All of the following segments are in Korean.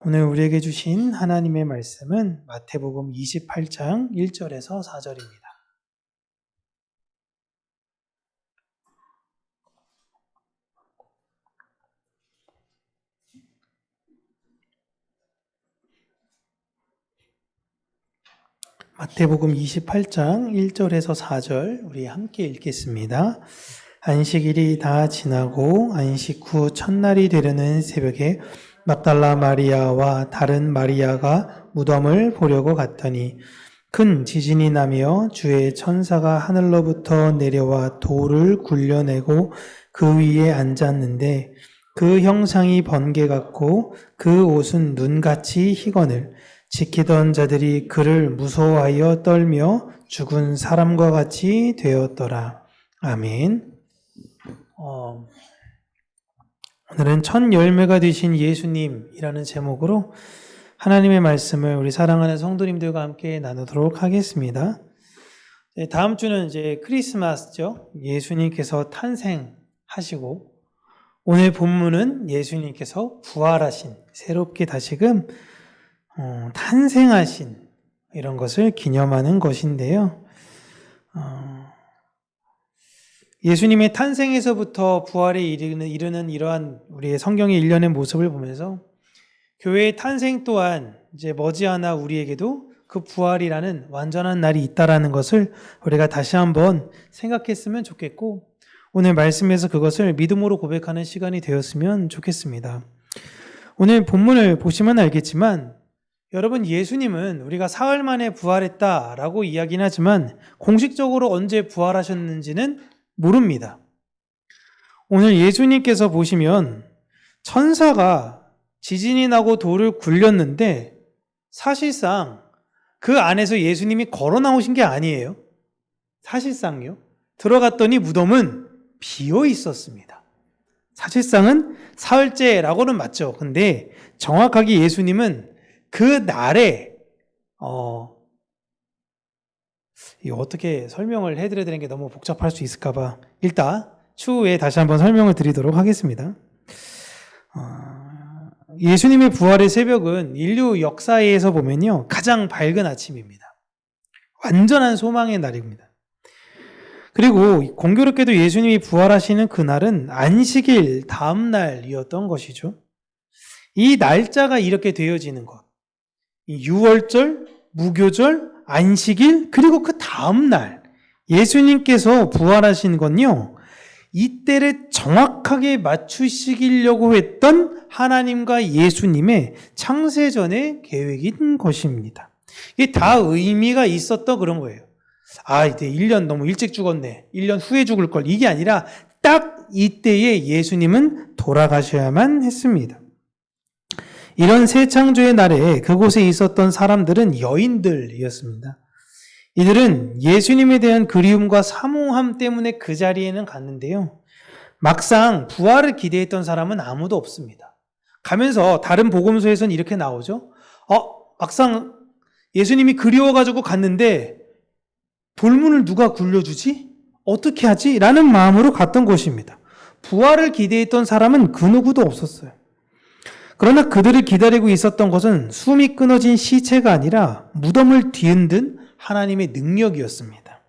오늘 우리에게 주신 하나님의 말씀은 마태복음 28장 1절에서 4절입니다. 마태복음 28장 1절에서 4절 우리 함께 읽겠습니다. 안식일이 다 지나고 안식 후 첫날이 되려는 새벽에 막달라 마리아와 다른 마리아가 무덤을 보려고 갔더니 큰 지진이 나며 주의 천사가 하늘로부터 내려와 돌을 굴려내고 그 위에 앉았는데 그 형상이 번개 같고 그 옷은 눈같이 희거늘 지키던 자들이 그를 무서워하여 떨며 죽은 사람과 같이 되었더라. 아멘. 오늘은 첫 열매가 되신 예수님이라는 제목으로 하나님의 말씀을 우리 사랑하는 성도님들과 함께 나누도록 하겠습니다. 다음 주는 이제 크리스마스죠. 예수님께서 탄생하시고 오늘 본문은 예수님께서 부활하신, 새롭게 다시금 탄생하신 이런 것을 기념하는 것인데요. 예수님의 탄생에서부터 부활에 이르는 이러한 우리의 성경의 일련의 모습을 보면서 교회의 탄생 또한 이제 머지않아 우리에게도 그 부활이라는 완전한 날이 있다라는 것을 우리가 다시 한번 생각했으면 좋겠고 오늘 말씀에서 그것을 믿음으로 고백하는 시간이 되었으면 좋겠습니다. 오늘 본문을 보시면 알겠지만 여러분, 예수님은 우리가 사흘 만에 부활했다라고 이야기는 하지만 공식적으로 언제 부활하셨는지는 모릅니다. 오늘 예수님께서 보시면 천사가 지진이 나고 돌을 굴렸는데 사실상 그 안에서 예수님이 걸어 나오신 게 아니에요. 사실상요. 들어갔더니 무덤은 비어 있었습니다. 사실상은 사흘째라고는 맞죠. 근데 정확하게 예수님은 그 날에 이거 어떻게 설명을 해드려야 되는 게 너무 복잡할 수 있을까 봐 일단 추후에 다시 한번 설명을 드리도록 하겠습니다. 예수님의 부활의 새벽은 인류 역사에서 보면요 가장 밝은 아침입니다. 완전한 소망의 날입니다. 그리고 공교롭게도 예수님이 부활하시는 그날은 안식일 다음 날이었던 것이죠. 이 날짜가 이렇게 되어지는 것, 유월절, 무교절, 안식일, 그리고 그 다음 날 예수님께서 부활하신 건요 이때를 정확하게 맞추시려고 했던 하나님과 예수님의 창세전의 계획인 것입니다. 이게 다 의미가 있었던 그런 거예요. 이제 1년 너무 일찍 죽었네, 1년 후에 죽을 걸, 이게 아니라 딱 이때에 예수님은 돌아가셔야만 했습니다. 이런 새 창조의 날에 그곳에 있었던 사람들은 여인들이었습니다. 이들은 예수님에 대한 그리움과 사모함 때문에 그 자리에는 갔는데요. 막상 부활을 기대했던 사람은 아무도 없습니다. 가면서 다른 복음서에서는 이렇게 나오죠. 막상 예수님이 그리워가지고 갔는데 돌문을 누가 굴려주지? 어떻게 하지? 라는 마음으로 갔던 것입니다. 부활을 기대했던 사람은 그 누구도 없었어요. 그러나 그들을 기다리고 있었던 것은 숨이 끊어진 시체가 아니라 무덤을 뒤흔든 하나님의 능력이었습니다.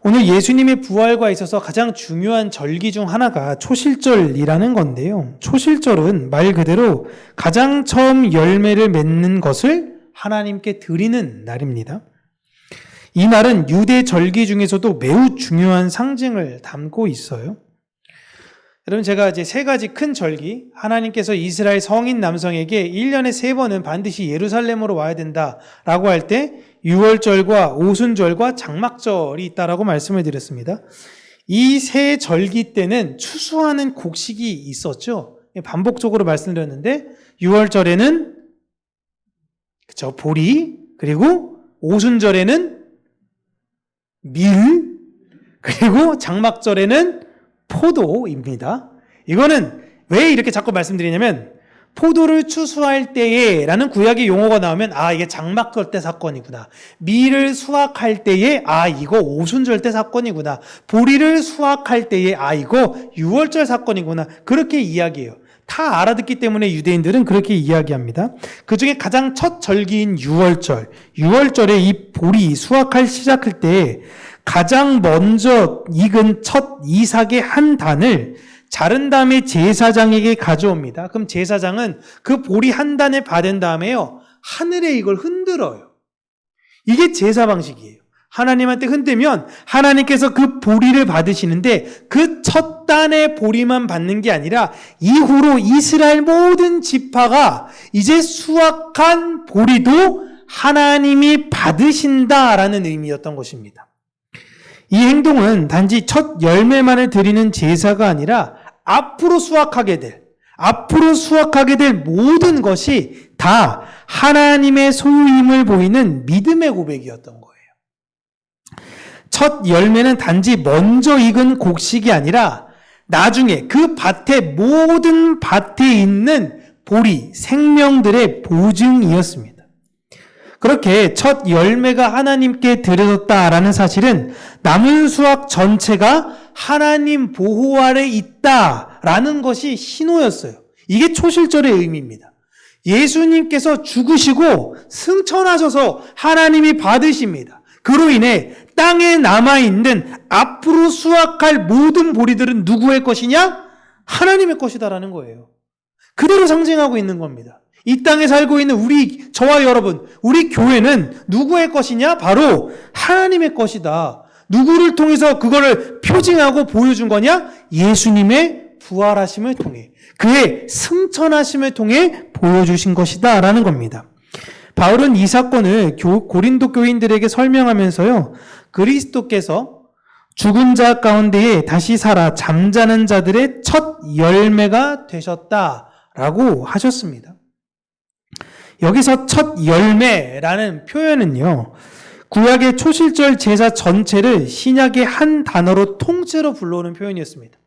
오늘 예수님의 부활과 있어서 가장 중요한 절기 중 하나가 초실절이라는 건데요. 초실절은 말 그대로 가장 처음 열매를 맺는 것을 하나님께 드리는 날입니다. 이 날은 유대 절기 중에서도 매우 중요한 상징을 담고 있어요. 여러분, 제가 이제 세 가지 큰 절기, 하나님께서 이스라엘 성인 남성에게 1년에 3번은 반드시 예루살렘으로 와야 된다라고 할 때 유월절과 오순절과 장막절이 있다라고 말씀을 드렸습니다. 이 세 절기 때는 추수하는 곡식이 있었죠. 반복적으로 말씀드렸는데 유월절에는 보리, 그리고 오순절에는 밀, 그리고 장막절에는 포도입니다. 이거는 왜 이렇게 자꾸 말씀드리냐면 포도를 추수할 때에 라는 구약의 용어가 나오면 이게 장막절 때 사건이구나. 밀을 수확할 때에 이거 오순절 때 사건이구나. 보리를 수확할 때에 이거 유월절 사건이구나. 그렇게 이야기해요. 다 알아듣기 때문에 유대인들은 그렇게 이야기합니다. 그 중에 가장 첫 절기인 6월절. 6월절에 이 보리 수확할 시작할 때 가장 먼저 익은 첫 이삭의 한 단을 자른 다음에 제사장에게 가져옵니다. 그럼 제사장은 그 보리 한 단을 받은 다음에요, 하늘에 이걸 흔들어요. 이게 제사 방식이에요. 하나님한테 흔들면 하나님께서 그 보리를 받으시는데 그 첫 단의 보리만 받는 게 아니라 이후로 이스라엘 모든 지파가 이제 수확한 보리도 하나님이 받으신다라는 의미였던 것입니다. 이 행동은 단지 첫 열매만을 드리는 제사가 아니라 앞으로 수확하게 될 모든 것이 다 하나님의 소유임을 보이는 믿음의 고백이었던 거예요. 첫 열매는 단지 먼저 익은 곡식이 아니라 나중에 그 모든 밭에 있는 보리, 생명들의 보증이었습니다. 그렇게 첫 열매가 하나님께 드려졌다라는 사실은 남은 수확 전체가 하나님 보호 아래 있다라는 것이 신호였어요. 이게 초실절의 의미입니다. 예수님께서 죽으시고 승천하셔서 하나님이 받으십니다. 그로 인해 땅에 남아있는 앞으로 수확할 모든 보리들은 누구의 것이냐? 하나님의 것이다라는 거예요. 그대로 상징하고 있는 겁니다. 이 땅에 살고 있는 저와 여러분, 우리 교회는 누구의 것이냐? 바로 하나님의 것이다. 누구를 통해서 그거를 표징하고 보여준 거냐? 예수님의 부활하심을 통해, 그의 승천하심을 통해 보여주신 것이다 라는 겁니다. 바울은 이 사건을 고린도 교인들에게 설명하면서요, 그리스도께서 죽은 자 가운데에 다시 살아 잠자는 자들의 첫 열매가 되셨다라고 하셨습니다. 여기서 첫 열매라는 표현은요, 구약의 초실절 제사 전체를 신약의 한 단어로 통째로 불러오는 표현이었습니다.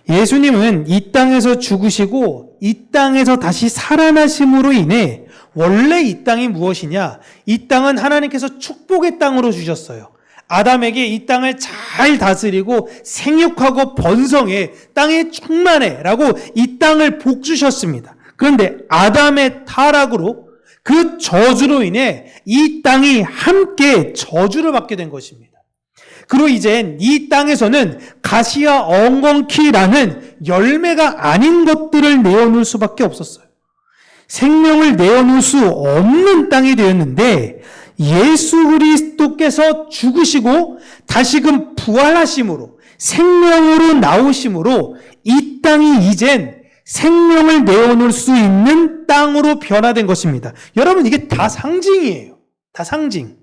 예수님은 이 땅에서 죽으시고 이 땅에서 다시 살아나심으로 인해 원래 이 땅이 무엇이냐? 이 땅은 하나님께서 축복의 땅으로 주셨어요. 아담에게 이 땅을 잘 다스리고 생육하고 번성해, 땅에 충만해 라고 이 땅을 복 주셨습니다. 그런데 아담의 타락으로, 그 저주로 인해 이 땅이 함께 저주를 받게 된 것입니다. 그리고 이젠 이 땅에서는 가시와 엉겅퀴라는 열매가 아닌 것들을 내어놓을 수밖에 없었어요. 생명을 내어놓을 수 없는 땅이 되었는데 예수 그리스도께서 죽으시고 다시금 부활하심으로, 생명으로 나오심으로 이 땅이 이젠 생명을 내어놓을 수 있는 땅으로 변화된 것입니다. 여러분, 이게 다 상징이에요. 다 상징.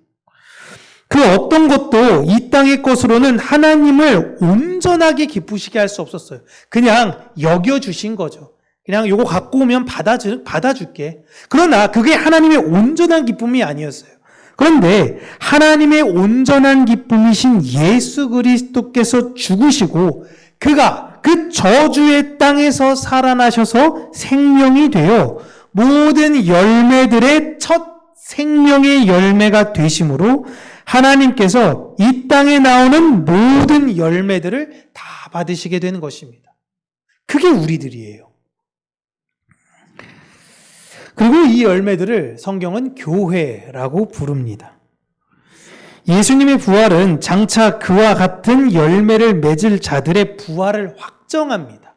그 어떤 것도 이 땅의 것으로는 하나님을 온전하게 기쁘시게 할 수 없었어요. 그냥 여겨주신 거죠. 그냥 요거 갖고 오면 받아줄게. 그러나 그게 하나님의 온전한 기쁨이 아니었어요. 그런데 하나님의 온전한 기쁨이신 예수 그리스도께서 죽으시고 그가 그 저주의 땅에서 살아나셔서 생명이 되어 모든 열매들의 첫 생명의 열매가 되심으로 하나님께서 이 땅에 나오는 모든 열매들을 다 받으시게 되는 것입니다. 그게 우리들이에요. 그리고 이 열매들을 성경은 교회라고 부릅니다. 예수님의 부활은 장차 그와 같은 열매를 맺을 자들의 부활을 확정합니다.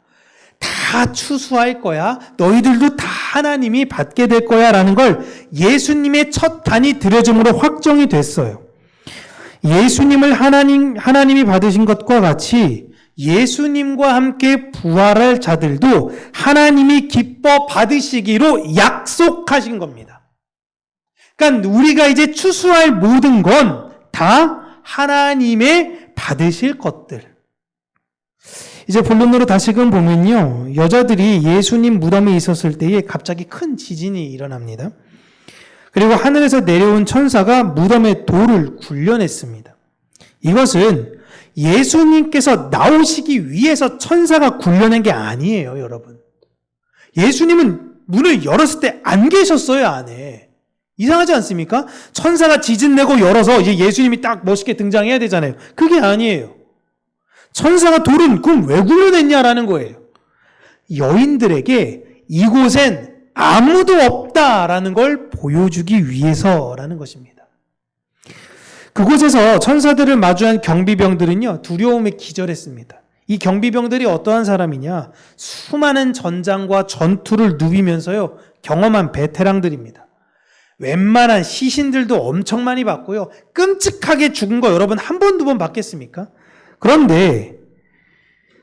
다 추수할 거야. 너희들도 다 하나님이 받게 될 거야 라는 걸 예수님의 첫 단이 들여짐으로 확정이 됐어요. 예수님을 하나님이 받으신 것과 같이 예수님과 함께 부활할 자들도 하나님이 기뻐 받으시기로 약속하신 겁니다. 그러니까 우리가 이제 추수할 모든 건 다 하나님의 받으실 것들. 이제 본론으로 다시금 보면요, 여자들이 예수님 무덤에 있었을 때에 갑자기 큰 지진이 일어납니다. 그리고 하늘에서 내려온 천사가 무덤에 돌을 굴려냈습니다. 이것은 예수님께서 나오시기 위해서 천사가 굴려낸 게 아니에요, 여러분. 예수님은 문을 열었을 때 안 계셨어요, 안에. 이상하지 않습니까? 천사가 지진 내고 열어서 이제 예수님이 딱 멋있게 등장해야 되잖아요. 그게 아니에요. 천사가 돌은 그럼 왜 굴려냈냐라는 거예요. 여인들에게 이곳엔 아무도 없다라는 걸 보여주기 위해서라는 것입니다. 그곳에서 천사들을 마주한 경비병들은요, 두려움에 기절했습니다. 이 경비병들이 어떠한 사람이냐? 수많은 전장과 전투를 누비면서요, 경험한 베테랑들입니다. 웬만한 시신들도 엄청 많이 봤고요, 끔찍하게 죽은 거 여러분 한 번, 두 번 봤겠습니까? 그런데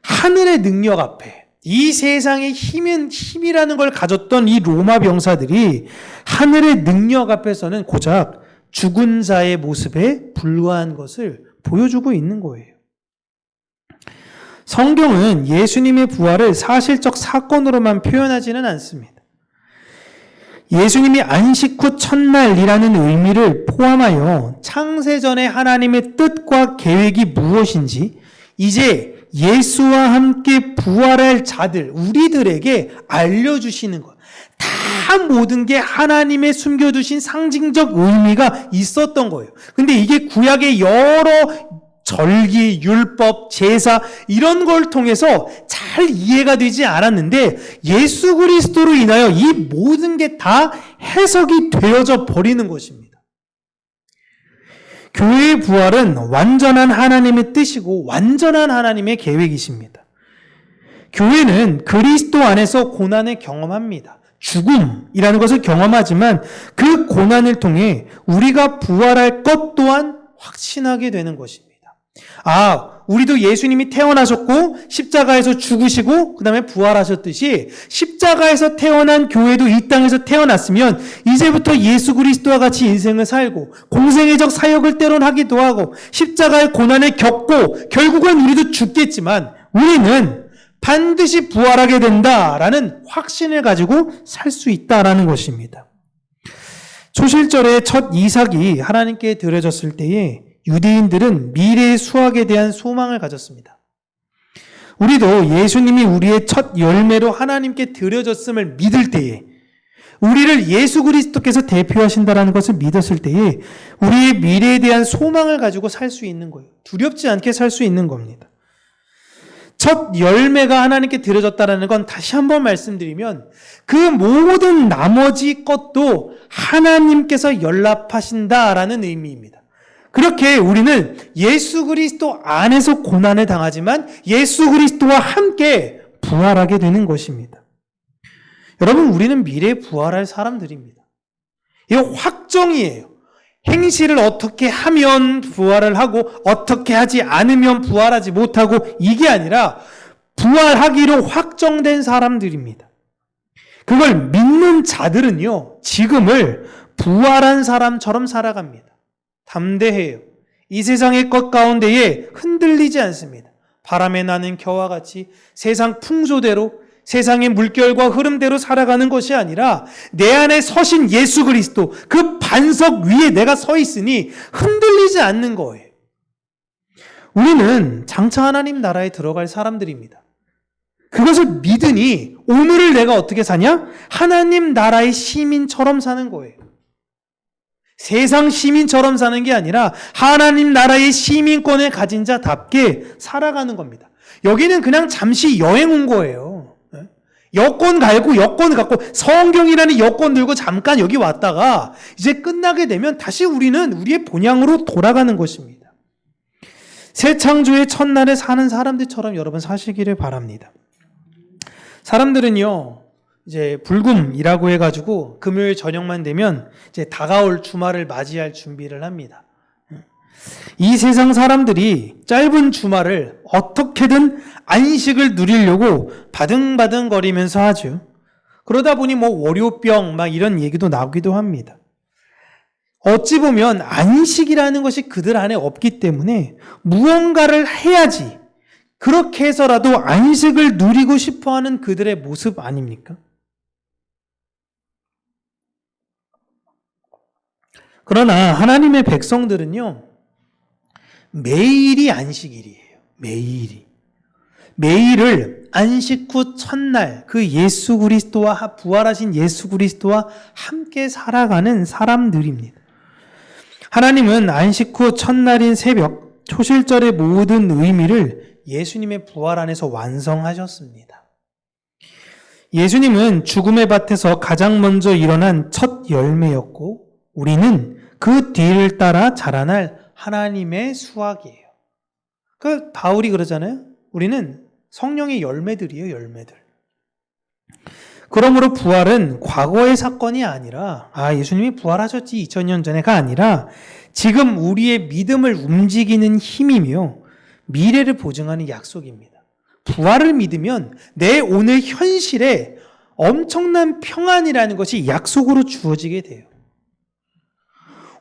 하늘의 능력 앞에 이 세상의 힘이라는 걸 가졌던 이 로마 병사들이 하늘의 능력 앞에서는 고작 죽은 자의 모습에 불과한 것을 보여주고 있는 거예요. 성경은 예수님의 부활을 사실적 사건으로만 표현하지는 않습니다. 예수님이 안식 후 첫날이라는 의미를 포함하여 창세전에 하나님의 뜻과 계획이 무엇인지 이제 예수와 함께 부활할 자들, 우리들에게 알려주시는 것. 다 모든 게 하나님의 숨겨두신 상징적 의미가 있었던 거예요. 근데 이게 구약의 여러 절기, 율법, 제사 이런 걸 통해서 잘 이해가 되지 않았는데 예수 그리스도로 인하여 이 모든 게 다 해석이 되어져 버리는 것입니다. 교회의 부활은 완전한 하나님의 뜻이고 완전한 하나님의 계획이십니다. 교회는 그리스도 안에서 고난을 경험합니다. 죽음이라는 것을 경험하지만 그 고난을 통해 우리가 부활할 것 또한 확신하게 되는 것입니다. 우리도 예수님이 태어나셨고 십자가에서 죽으시고 그 다음에 부활하셨듯이 십자가에서 태어난 교회도 이 땅에서 태어났으면 이제부터 예수 그리스도와 같이 인생을 살고 공생애적 사역을 때론 하기도 하고 십자가의 고난을 겪고 결국은 우리도 죽겠지만 우리는 반드시 부활하게 된다라는 확신을 가지고 살 수 있다라는 것입니다. 초실절에 첫 이삭이 하나님께 드려졌을 때에 유대인들은 미래의 수확에 대한 소망을 가졌습니다. 우리도 예수님이 우리의 첫 열매로 하나님께 드려졌음을 믿을 때에 우리를 예수 그리스도께서 대표하신다는 것을 믿었을 때에 우리의 미래에 대한 소망을 가지고 살 수 있는 거예요. 두렵지 않게 살 수 있는 겁니다. 첫 열매가 하나님께 드려졌다는 건 다시 한번 말씀드리면 그 모든 나머지 것도 하나님께서 연락하신다라는 의미입니다. 그렇게 우리는 예수 그리스도 안에서 고난을 당하지만 예수 그리스도와 함께 부활하게 되는 것입니다. 여러분, 우리는 미래에 부활할 사람들입니다. 이거 확정이에요. 행실을 어떻게 하면 부활을 하고 어떻게 하지 않으면 부활하지 못하고 이게 아니라 부활하기로 확정된 사람들입니다. 그걸 믿는 자들은요, 지금을 부활한 사람처럼 살아갑니다. 담대해요. 이 세상의 것 가운데에 흔들리지 않습니다. 바람에 나는 겨와 같이 세상 풍조대로 세상의 물결과 흐름대로 살아가는 것이 아니라 내 안에 서신 예수 그리스도 그 반석 위에 내가 서 있으니 흔들리지 않는 거예요. 우리는 장차 하나님 나라에 들어갈 사람들입니다. 그것을 믿으니 오늘을 내가 어떻게 사냐? 하나님 나라의 시민처럼 사는 거예요. 세상 시민처럼 사는 게 아니라 하나님 나라의 시민권을 가진 자답게 살아가는 겁니다. 여기는 그냥 잠시 여행 온 거예요. 여권 갈고 여권 갖고 성경이라는 여권 들고 잠깐 여기 왔다가 이제 끝나게 되면 다시 우리는 우리의 본향으로 돌아가는 것입니다. 새 창조의 첫날에 사는 사람들처럼 여러분 사시기를 바랍니다. 사람들은요, 이제 불금이라고 해가지고 금요일 저녁만 되면 이제 다가올 주말을 맞이할 준비를 합니다. 이 세상 사람들이 짧은 주말을 어떻게든 안식을 누리려고 바등바등거리면서 하죠. 그러다 보니 월요병 막 이런 얘기도 나오기도 합니다. 어찌 보면 안식이라는 것이 그들 안에 없기 때문에 무언가를 해야지 그렇게 해서라도 안식을 누리고 싶어하는 그들의 모습 아닙니까? 그러나 하나님의 백성들은요, 매일이 안식일이에요. 매일을 안식 후 첫날 그 예수 그리스도와 부활하신 예수 그리스도와 함께 살아가는 사람들입니다. 하나님은 안식 후 첫날인 새벽 초실절의 모든 의미를 예수님의 부활 안에서 완성하셨습니다. 예수님은 죽음의 밭에서 가장 먼저 일어난 첫 열매였고 우리는 그 뒤를 따라 자라날 하나님의 수확이에요. 그 바울이 그러잖아요. 우리는 성령의 열매들이에요, 열매들. 그러므로 부활은 과거의 사건이 아니라 예수님이 부활하셨지 2000년 전에가 아니라 지금 우리의 믿음을 움직이는 힘이며 미래를 보증하는 약속입니다. 부활을 믿으면 내 오늘 현실에 엄청난 평안이라는 것이 약속으로 주어지게 돼요.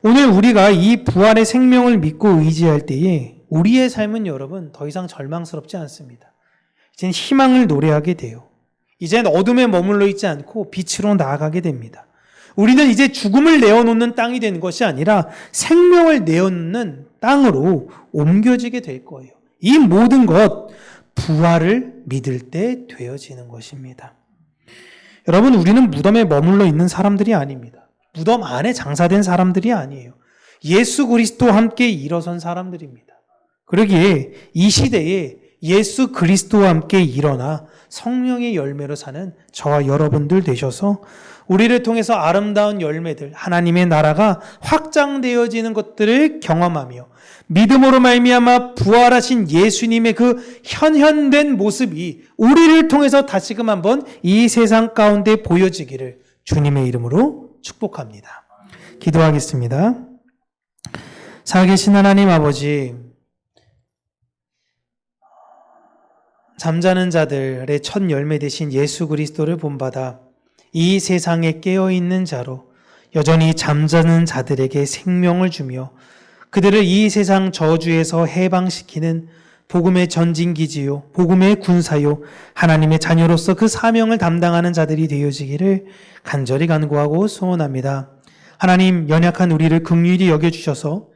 오늘 우리가 이 부활의 생명을 믿고 의지할 때에 우리의 삶은 여러분 더 이상 절망스럽지 않습니다. 이제는 희망을 노래하게 돼요. 이제는 어둠에 머물러 있지 않고 빛으로 나아가게 됩니다. 우리는 이제 죽음을 내어놓는 땅이 되는 것이 아니라 생명을 내어놓는 땅으로 옮겨지게 될 거예요. 이 모든 것 부활을 믿을 때 되어지는 것입니다. 여러분, 우리는 무덤에 머물러 있는 사람들이 아닙니다. 무덤 안에 장사된 사람들이 아니에요. 예수 그리스도와 함께 일어선 사람들입니다. 그러기에 이 시대에 예수 그리스도와 함께 일어나 성령의 열매로 사는 저와 여러분들 되셔서 우리를 통해서 아름다운 열매들, 하나님의 나라가 확장되어지는 것들을 경험하며 믿음으로 말미암아 부활하신 예수님의 그 현현된 모습이 우리를 통해서 다시금 한번 이 세상 가운데 보여지기를 주님의 이름으로 축복합니다. 기도하겠습니다. 살아계신 하나님 아버지, 잠자는 자들의 첫 열매 되신 예수 그리스도를 본받아 이 세상에 깨어있는 자로 여전히 잠자는 자들에게 생명을 주며 그들을 이 세상 저주에서 해방시키는 복음의 전진기지요, 복음의 군사요, 하나님의 자녀로서 그 사명을 담당하는 자들이 되어지기를 간절히 간구하고 소원합니다. 하나님, 연약한 우리를 긍휼히 여겨주셔서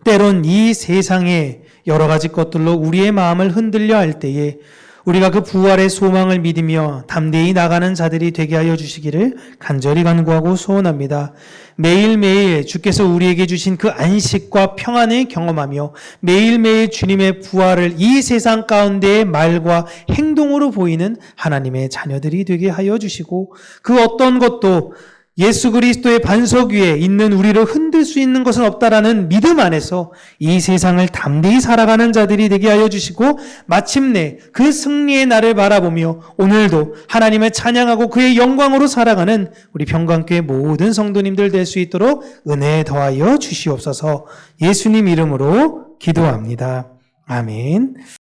때론 이 세상의 여러 가지 것들로 우리의 마음을 흔들려 할 때에 우리가 그 부활의 소망을 믿으며 담대히 나가는 자들이 되게 하여 주시기를 간절히 간구하고 소원합니다. 매일매일 주께서 우리에게 주신 그 안식과 평안을 경험하며 매일매일 주님의 부활을 이 세상 가운데의 말과 행동으로 보이는 하나님의 자녀들이 되게 하여 주시고 그 어떤 것도 예수 그리스도의 반석 위에 있는 우리를 흔들 수 있는 것은 없다라는 믿음 안에서 이 세상을 담대히 살아가는 자들이 되게 하여 주시고 마침내 그 승리의 날을 바라보며 오늘도 하나님을 찬양하고 그의 영광으로 살아가는 우리 평강교회 모든 성도님들 될 수 있도록 은혜 더하여 주시옵소서. 예수님 이름으로 기도합니다. 아멘.